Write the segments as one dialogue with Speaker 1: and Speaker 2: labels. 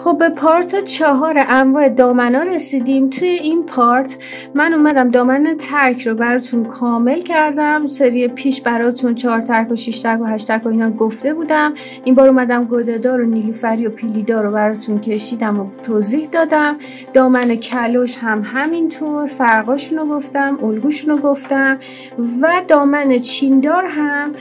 Speaker 1: خب به پارت 4 انواع دامنا رسیدیم. توی این پارت من اومدم دامن ترک رو براتون کامل کردم. سری پیش براتون 4 ترک و 6 ترک و 8 ترک و اینا گفته بودم. این بار اومدم گوده‌دار و نیلوفری و پیلیدار رو براتون کشیدم و توضیح دادم. دامن کلوش هم همینطور، فرقاشون رو گفتم، الگوشون رو گفتم و دامن چیندار هم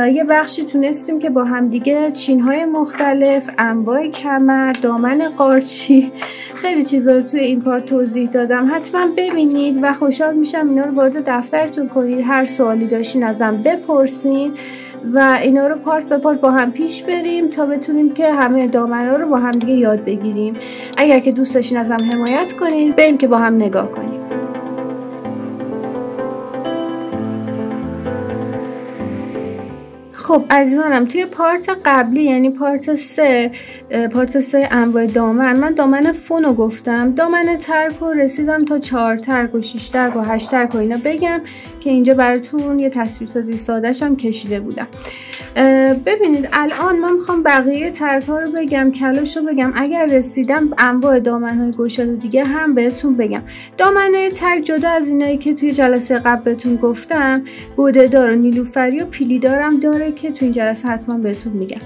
Speaker 1: یه بخشی تونستیم که با هم دیگه چین‌های مختلف، انواع کمر، دامن قارچی، خیلی چیزا رو توی این پارت توضیح دادم. حتما ببینید و خوشحال میشم اینا رو وارد دفترتون کنید. هر سوالی داشتین ازم بپرسین و اینا رو پارت به پارت با هم پیش بریم تا بتونیم که همه دامنا رو با هم دیگه یاد بگیریم. اگر که دوست داشتین ازم حمایت کنید، بریم که با هم نگاه کنیم. خب عزیزانم، توی پارت قبلی یعنی پارت 3 انواع دامن، من دامن فونو گفتم. دامن ترک رو رسیدم تا 4 ترک و 6 ترک و 8 ترک و اینا بگم که اینجا براتون یه تصویرسازی ساده‌ش هم کشیده بودم. ببینید الان من میخوام بقیه ترک ها رو بگم، کلوش رو بگم، اگر رسیدم انواع دامن های گشاده دیگه هم بهتون بگم. دامن ترک جدا از اینایی که توی جلسه قبل بهتون گفتم، گوده‌دار و نیلوفری و پیلیدارم داره که توی این جلسه حتما بهتون میگم.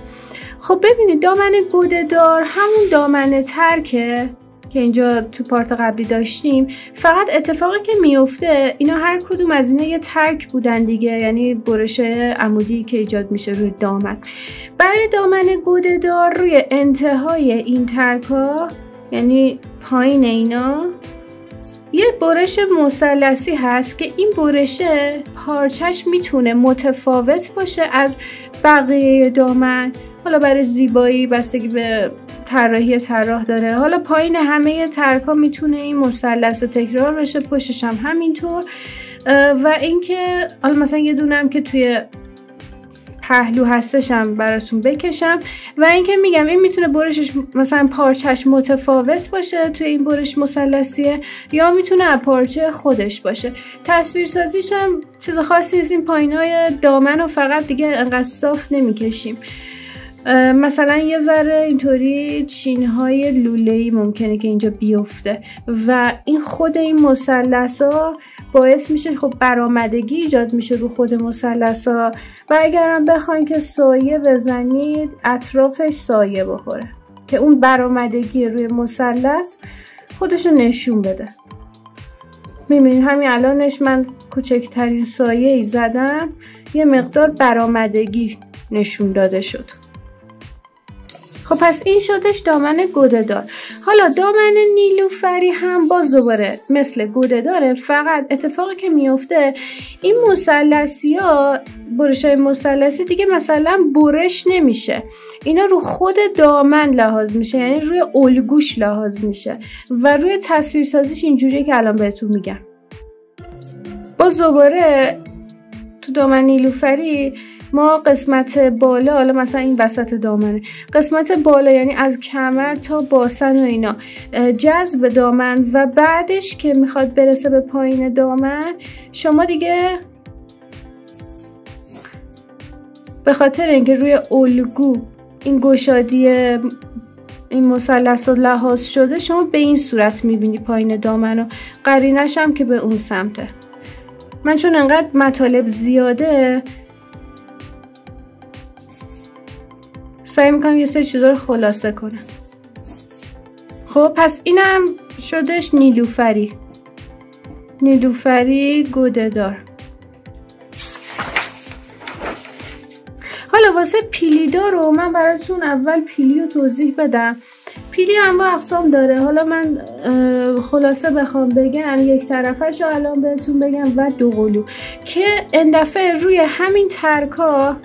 Speaker 1: خب ببینید دامن گوده‌دار همون دامن ترکه که اینجا تو پارت قبلی داشتیم، فقط اتفاقی که میفته اینا هر کدوم از اینا یه ترک بودن دیگه، یعنی برش عمودی که ایجاد میشه روی دامن. برای دامن گوده‌دار روی انتهای این ترک ها، یعنی پایین اینا، یه برش مثلثی هست که این برشه پارچش میتونه متفاوت باشه از بقیه دامن. حالا برای زیبایی بستگی به طراحی طراح داره. حالا پایین همه ترک‌ها میتونه این مثلث تکرار بشه، پشتش هم همینطور. و اینکه حالا مثلا یه دونم که توی پهلو هستش هم براتون بکشم. و اینکه میگم این میتونه برشش مثلا پارچش متفاوت باشه، توی این برش مثلثیه، یا میتونه از پارچه خودش باشه. تصویرسازیش هم چیز خاصی نیست. این پایینای دامن رو فقط دیگه انقدر صاف نمیکشیم. مثلا یه ذره اینطوری چینهای لوله‌ای ممکنه که اینجا بیفته و این خود این مثلث‌ها باعث میشه خب برآمدگی ایجاد میشه رو خود مثلث‌ها. و اگرم بخواین که سایه بزنید، اطرافش سایه بخوره که اون برآمدگی روی مثلث خودشو نشون بده. میبینید همین الانش من کوچکترین سایه‌ای زدم، یه مقدار برآمدگی نشون داده شد. خب پس این شدش دامن گوده‌دار. حالا دامن نیلوفری هم باز دوباره مثل گوده‌داره، فقط اتفاقی که میفته این مثلثی‌ها، برش‌های مثلثی دیگه مثلا برش نمیشه، اینا رو خود دامن لحاظ میشه، یعنی روی الگوش لحاظ میشه و روی تصویرسازیش اینجوریه که الان بهتون میگم. باز دوباره تو دامن نیلوفری ما قسمت بالا، حالا مثلا این وسط دامنه، قسمت بالا یعنی از کمر تا باسن و اینا جذب دامن و بعدش که میخواد برسه به پایین دامن، شما دیگه به خاطر اینکه روی الگو این گشادی این مثلث لحاظ شده، شما به این صورت میبینی پایین دامن و قرینش هم که به اون سمته. من چون انقدر مطالب زیاده سعی میکنم یه سری چیزا رو خلاصه کنم. خب پس اینم شدش نیلوفری گوده‌دار. حالا واسه پیلیدار رو من براتون اول پیلی رو توضیح بدم. پیلی هم با اقسام داره. حالا من خلاصه بخوام بگم، یک طرفش رو الان بهتون بگم و دو قلو، که این دفعه روی همین ترکا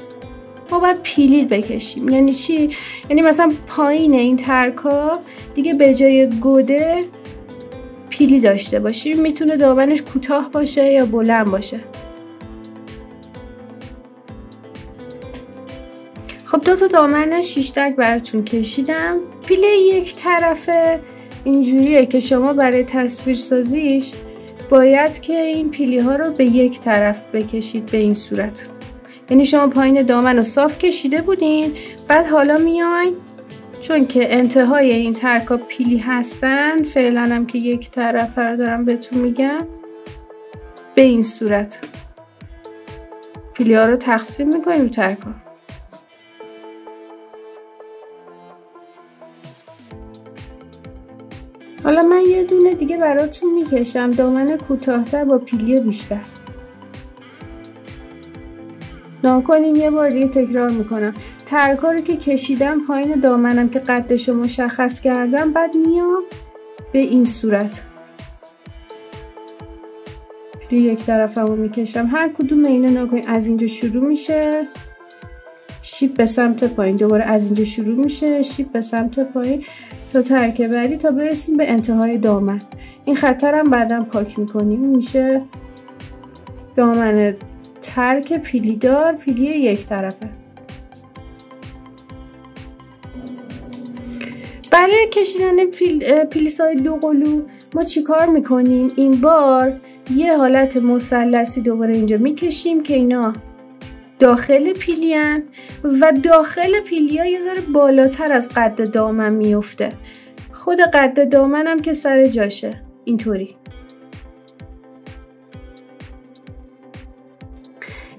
Speaker 1: ما باید پیلی بکشیم. یعنی چی؟ یعنی مثلا پایین این ترکا دیگه به جای گوده پیلی داشته باشیم. میتونه دامنش کوتاه باشه یا بلند باشه. خب 2 تا دامن 6 ترک براتون کشیدم. پیله یک طرفه اینجوریه که شما برای تصویر سازیش باید که این پیلی ها رو به یک طرف بکشید به این صورت. یعنی شما پایین دامن رو صاف کشیده بودین، بعد حالا میاین چون که انتهای این ترکا پیلی هستن، فعلا هم که یک طرف رو دارم بهتون میگم، به این صورت پیلی ها رو تقسیم میکنیم ترکا. حالا من یه دونه دیگه براتون میکشم، دامن کوتاه‌تر با پیلی بیشتر. ناکنین یه بار دیگه تکرار میکنم، ترکا رو که کشیدم پایین دامنم که قدش رو مشخص کردم، بعد میام به این صورت پیلی یک طرفم رو میکشم. هر کدوم اینو ناکنین از اینجا شروع میشه، شیب به سمت پایین، دوباره از اینجا شروع میشه، شیب به سمت پایین تا ترک بعدی تا برسیم به انتهای دامن. این خطر هم بعدم پاک میکنیم، میشه دامن ترک پیلی دار، پیلی یک طرفه. برای کشیدن پیلیسای دو قلو ما چی کار میکنیم؟ این بار یه حالت مثلثی دوباره اینجا میکشیم که اینا داخل پیلیان و داخل پیلیا یه ذره بالاتر از قد دامن میفته. خود قد دامنم که سر جاشه اینطوری.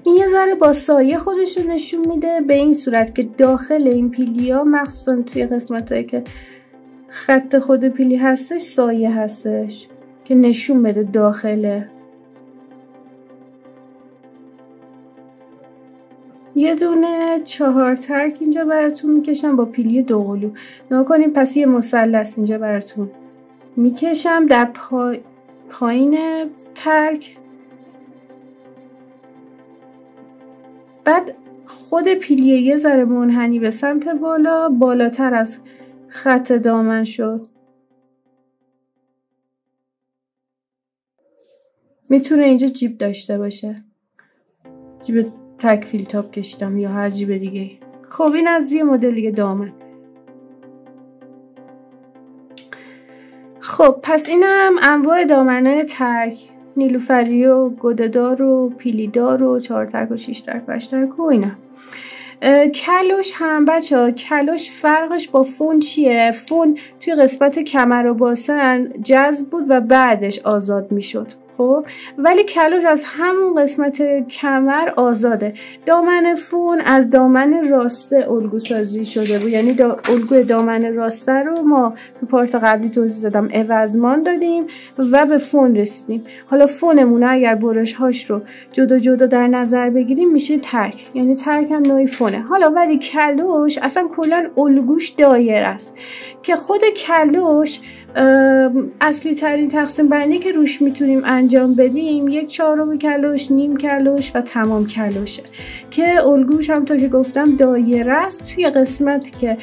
Speaker 1: این یه ذره با سایه خودشو نشون میده به این صورت که داخل این پیلیا، مخصوصا توی قسمتایی که خط خود پیلی هستش، سایه هستش که نشون بده داخله. یه دونه 4 ترک اینجا براتون میکشم با پیلی دو قلو. نگاه کنیم، پس یه مثلث اینجا براتون میکشم در پایین ترک. بعد خود پیلیه یه ذره منحنی به سمت بالا، بالاتر از خط دامن شد. میتونه اینجا جیب داشته باشه، جیب تک فیل تاپ کشیدم یا هر جیب دیگه. خب این از یه مدل دیگه دامن. خب پس اینم انواع دامنای ترک، نیلوفری و گوده‌دار و پیلیدار و 4 ترک و 6 ترک و 8 ترک و اینا. کلوش هم بچه‌ها، کلوش فرقش با فون چیه؟ فون توی قسمت کمر و باسن جذب بود و بعدش آزاد میشد. خب ولی کلوش از همون قسمت کمر آزاده. دامن فون از دامن راسته الگو سازی شده بود، یعنی الگوی دامن راسته رو ما تو پارت قبلی توضیح دادم عوضمان دادیم و به فون رسیدیم. حالا فونمون اگر برش هاش رو جدا جدا در نظر بگیریم میشه ترک، یعنی ترک هم نوعی فونه. حالا ولی کلوش اصلا کلا الگوش دایره است که خود کلوش اصلی ترین تقسیم بندی که روش میتونیم انجام بدیم 1/4 کلوش، نیم کلوش و تمام کلوشه که الگوش هم تا که گفتم دایره است. توی قسمتی که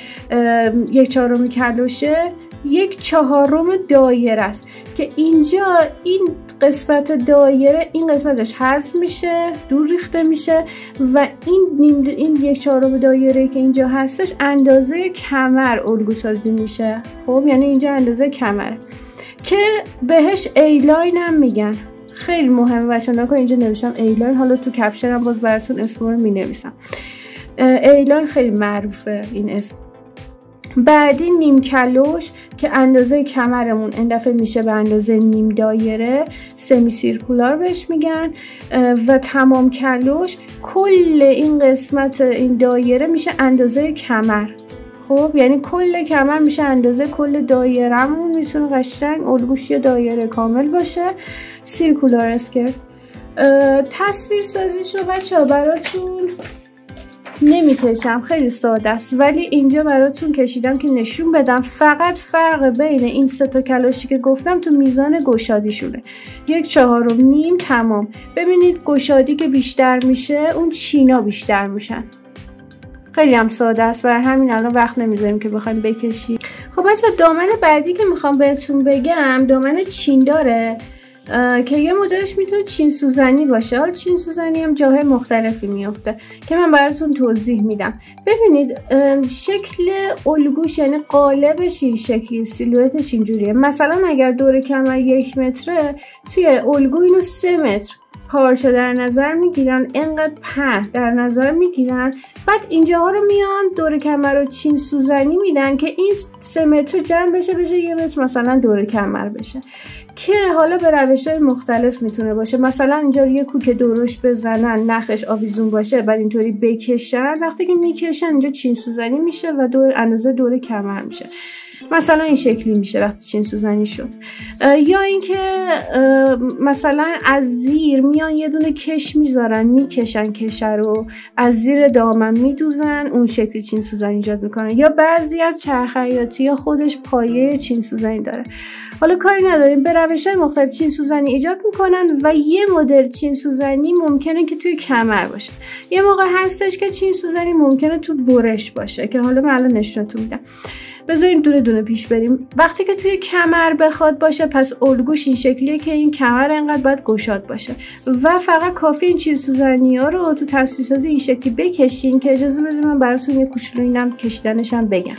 Speaker 1: 1/4 کلوشه 1/4 دایره است که اینجا این قسمت دایره این قسمتش حذف میشه، دور ریخته میشه و این 1/4 دایره که اینجا هستش اندازه کمر الگو سازی میشه. خب یعنی اینجا اندازه کمره که بهش ایلاین هم میگن. خیلی مهمه بچه‌ها، نگاه اینجا نوشتم ایلاین، حالا تو کپشن هم باز براتون اسم رو مینویسم. ایلاین خیلی معروفه این اسم. بعدی نیم کلوش که اندازه کمرمون این دفعه میشه به اندازه نیم دایره، سمی سیرکولار بهش میگن. و تمام کلوش کل این قسمت این دایره میشه اندازه کمر. خب یعنی کل کمر میشه اندازه کل دایره‌مون، میتونه قشنگ الگوش یه دایره کامل باشه. سیرکولار اسکرت. تصویر سازیشو بچه‌ها براتون نمیکشم، خیلی ساده است، ولی اینجا براتون کشیدم که نشون بدم فقط فرق بین این 3 تا کلاشی که گفتم تو میزان گشادیشونه. 1/4 نیم تمام. ببینید گشادی که بیشتر میشه اون چینا بیشتر میشن. خیلی هم ساده است، برای همین الان وقت نمیذاریم که بخوایم بکشیم. خب بچه‌ها دامن بعدی که میخوام بهتون بگم دامن چین داره که یه مدلش میتونه چین سوزنی باشه. حالا چین سوزنی هم جاهای مختلفی میفته که من براتون توضیح میدم. ببینید شکل الگوش یعنی قالبش این شکلی، سیلویتش اینجوریه. مثلا اگر دور کمر 1 متره، توی الگو اینو 3 متر پارچه در نظر میگیرن، انقدر پهن در نظر میگیرن، بعد اینجاها رو میان دور کمر رو چین سوزنی میدن که این 3 متر جمع بشه 1 متر مثلا دور کمر بشه، که حالا به روش‌های مختلف میتونه باشه. مثلا اینجا یه کوک درشت بزنن، نخش آویزون باشه، بعد اینطوری بکشن، وقتی که میکشن اینجا چین سوزنی میشه و اندازه دور کمر میشه. مثلا این شکلی میشه وقتی چین سوزنی شد. یا اینکه مثلا از زیر میان یه دونه کش میذارن، میکشن کشه رو از زیر دامن میدوزن، اون شکلی چین سوزنی ایجاد میکنن. یا بعضی از چرخ خیاطی یا خودش پایه چین سوزنی داره. حالا کاری نداریم، به روش‌های مختلف چین سوزنی ایجاد میکنن و یه مدل چین سوزنی ممکنه که توی کمر باشه. یه موقع هستش که چین سوزنی ممکنه تو برش باشه که حالا من الان نشونتون میدم. بذاریم دونه دونه پیش بریم. وقتی که توی کمر بخواد باشه، پس الگوش این شکلیه که این کمر انقدر باید گشاد باشه و فقط کافی این چین سوزنی ها رو تو تصویر سازی این شکلی بکشین که اجازه بدید من براتون یه کوچولو اینم کشیدنش هم بگم.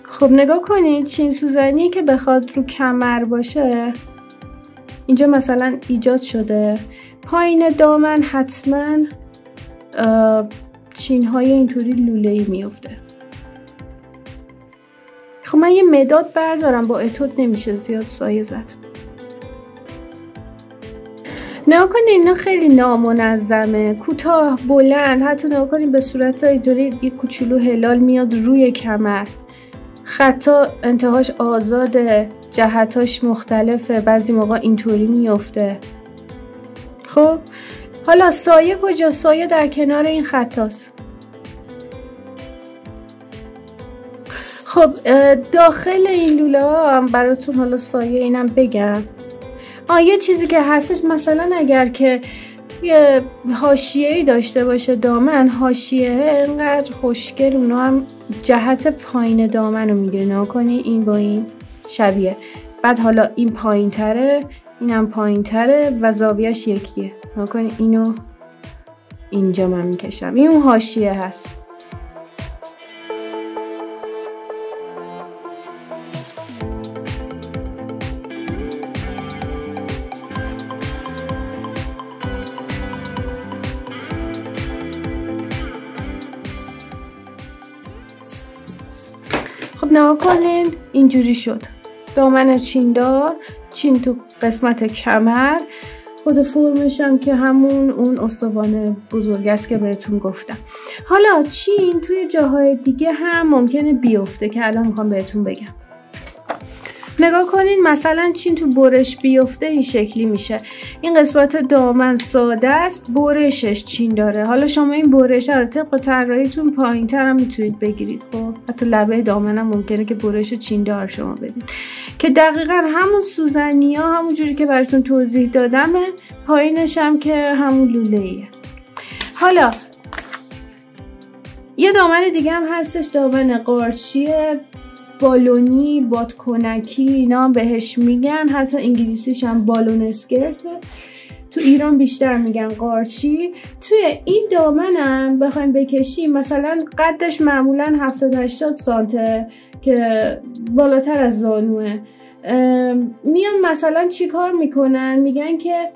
Speaker 1: خب نگاه کنید، چین سوزنی که بخواد رو کمر باشه اینجا مثلا ایجاد شده، پایین دامن حتما چین های اینطوری لوله‌ای میفته. خب من یه مداد بردارم، با اتود نمیشه زیاد سایه زد. نگاه کنید اینا خیلی نامنظمه، کوتاه بلند، حتی نگاه کنید به صورت اینطوری یه کوچولو هلال میاد روی کمر، خطا انتهاش آزاده، جهتاش مختلفه، بعضی موقع اینطوری میفته. خب حالا سایه کجا؟ سایه در کنار این خطاست. خب داخل این لوله ها هم براتون حالا سایه اینم بگم. یه چیزی که هستش، مثلا اگر که یه حاشیه‌ای داشته باشه دامن، حاشیه اینقدر خوشگل، اونا هم جهت پایین دامن رو میگیره. نگاه کنی این با این شبیه، بعد حالا این پایین تره، اینم پایین تره و زاویهش یکیه. نگاه کنی اینو اینجا من میکشم، این اون حاشیه هست. خب نگاه کنین اینجوری شد، دامن چیندار، چین تو قسمت کمر، خود فرمش هم که همون اون استوانه بزرگ است که بهتون گفتم. حالا چین توی جاهای دیگه هم ممکنه بیفته که الان میخوام بهتون بگم. نگاه کنین مثلا چین تو برش بیفته این شکلی میشه. این قسمت دامن ساده است، برشش چین داره. حالا شما این برش رو طبق طراحیتون پایین‌تر هم میتونید بگیرید. خب حتی لبه دامن هم ممکنه که برش چین دار شما بدید که دقیقاً همون سوزنی‌ها همون جوری که براتون توضیح دادم، پایینش هم که همون لوله‌ایه. حالا یه دامن دیگه هم هستش، دامن قارچیه، بالونی، بادکنکی اینا بهش میگن، حتی انگلیسیش هم بالون اسکرته، تو ایران بیشتر میگن قارچی. توی این دامنم بخوایم بکشیم، مثلا قدش معمولا 70-80 سانته که بالاتر از زانوه، میان مثلا چی کار میکنن؟ میگن که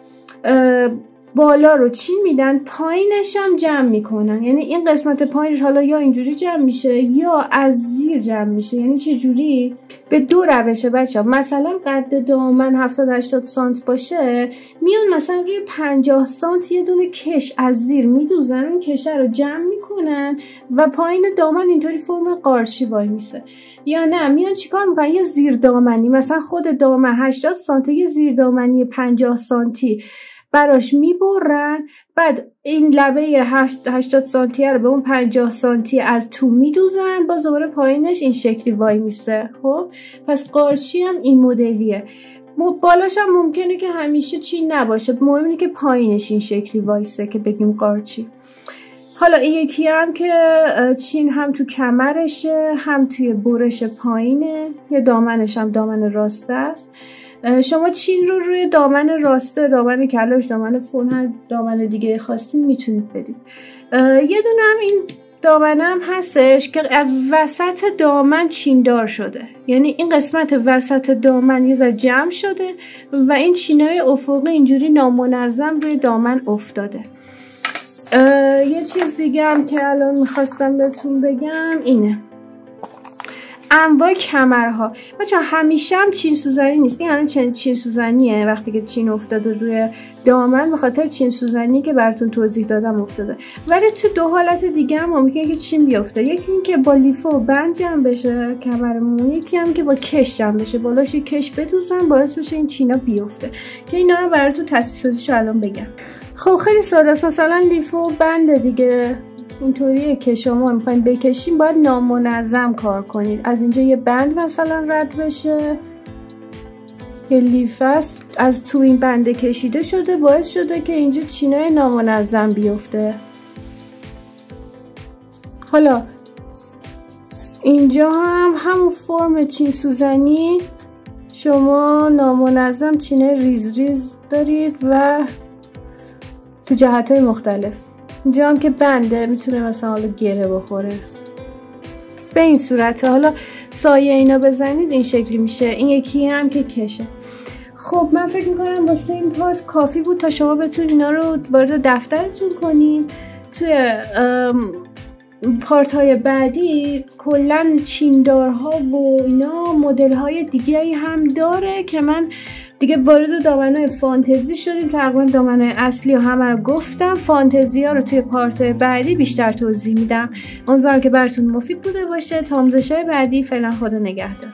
Speaker 1: بالا رو چین میدن، پایینش هم جمع میکنن. یعنی این قسمت پایینش حالا یا اینجوری جمع میشه یا از زیر جمع میشه. یعنی چه جوری؟ به دو روشه بچه‌ها. مثلا قد دامن 70-80 سانت باشه، میان مثلا روی 50 سانت یه دونه کش از زیر میدوزن، اون کشه رو جمع میکنن و پایین دامن اینطوری فرم قارچی وای میسه. یا نه میان چیکار میکنن؟ یه زیر دامنی، مثلا خود دامن 80 سانت، یه زیر دامنی 50 سانتی براش میبرن، بعد این لبه 80 سانتی رو به اون 50 سانتی از تو میدوزن، باز دوباره پایینش این شکلی وای میسه. خب پس قارچی هم این مدلیه. بالاش هم ممکنه که همیشه چین نباشه، مهم اینه که پایینش این شکلی وایسه که بگیم قارچی. حالا این یکی هم که چین هم تو کمرشه، هم توی برش پایینه، یه دامنش هم دامن راسته است. شما چین رو روی دامن راسته، دامن کلاش، دامن فون، هر دامن دیگه خواستین میتونید بدید. یه دونه هم این دامنم هستش که از وسط دامن چیندار شده، یعنی این قسمت وسط دامن یه ذره جمع شده و این چینای افقی اینجوری نامنظم روی دامن افتاده. یه چیز دیگه هم که الان میخواستم بهتون بگم اینه انواع کمرها. بچه‌ها همیشه هم چین سوزنی نیست، این الان چین سوزنیه وقتی که چین افتاده روی دامن به خاطر چین سوزنی که براتون توضیح دادم افتاده، ولی تو دو حالت دیگه هم ممکنه که چین بیفته. یکی این که با لیفه و بند جمع بشه کمرمون، یکی هم که با کش جمع بشه، بالاش یه کش بدوزن باعث بشه این چینا بیفته، که اینا رو براتون تاسیساتیشو الان بگم. خب خیلی ساده است. مثلا لیفه و بند دیگه اینطوریه که شما میخواین بکشین باید نامنظم کار کنید. از اینجا یه بند مثلا رد بشه، یه لیفه است از تو این بنده کشیده شده، باعث شده که اینجا چینای نامنظم بیفته. حالا اینجا هم همون فرم چین سوزنی، شما نامنظم چینای ریز ریز دارید و تو جهت‌های مختلف. اینجا هم که بنده میتونه مثلا حالا گره بخوره به این صورته. حالا سایه اینا بزنید این شکلی میشه. این یکی هم که کشه. خب من فکر میکنم واسه این پارت کافی بود تا شما بتونید اینا رو وارد دفترتون کنین. توی پارت های بعدی کلا چیندارها و اینا مدل های دیگه هم داره که من دیگه وارد دامنای فانتزی شدیم. تقریبا دامنای اصلی رو همه رو گفتم، فانتزی ها رو توی پارت بعدی بیشتر توضیح میدم. امیدوارم که براتون مفید بوده باشه. تا آموزش‌های بعدی فعلا خدا نگهدار.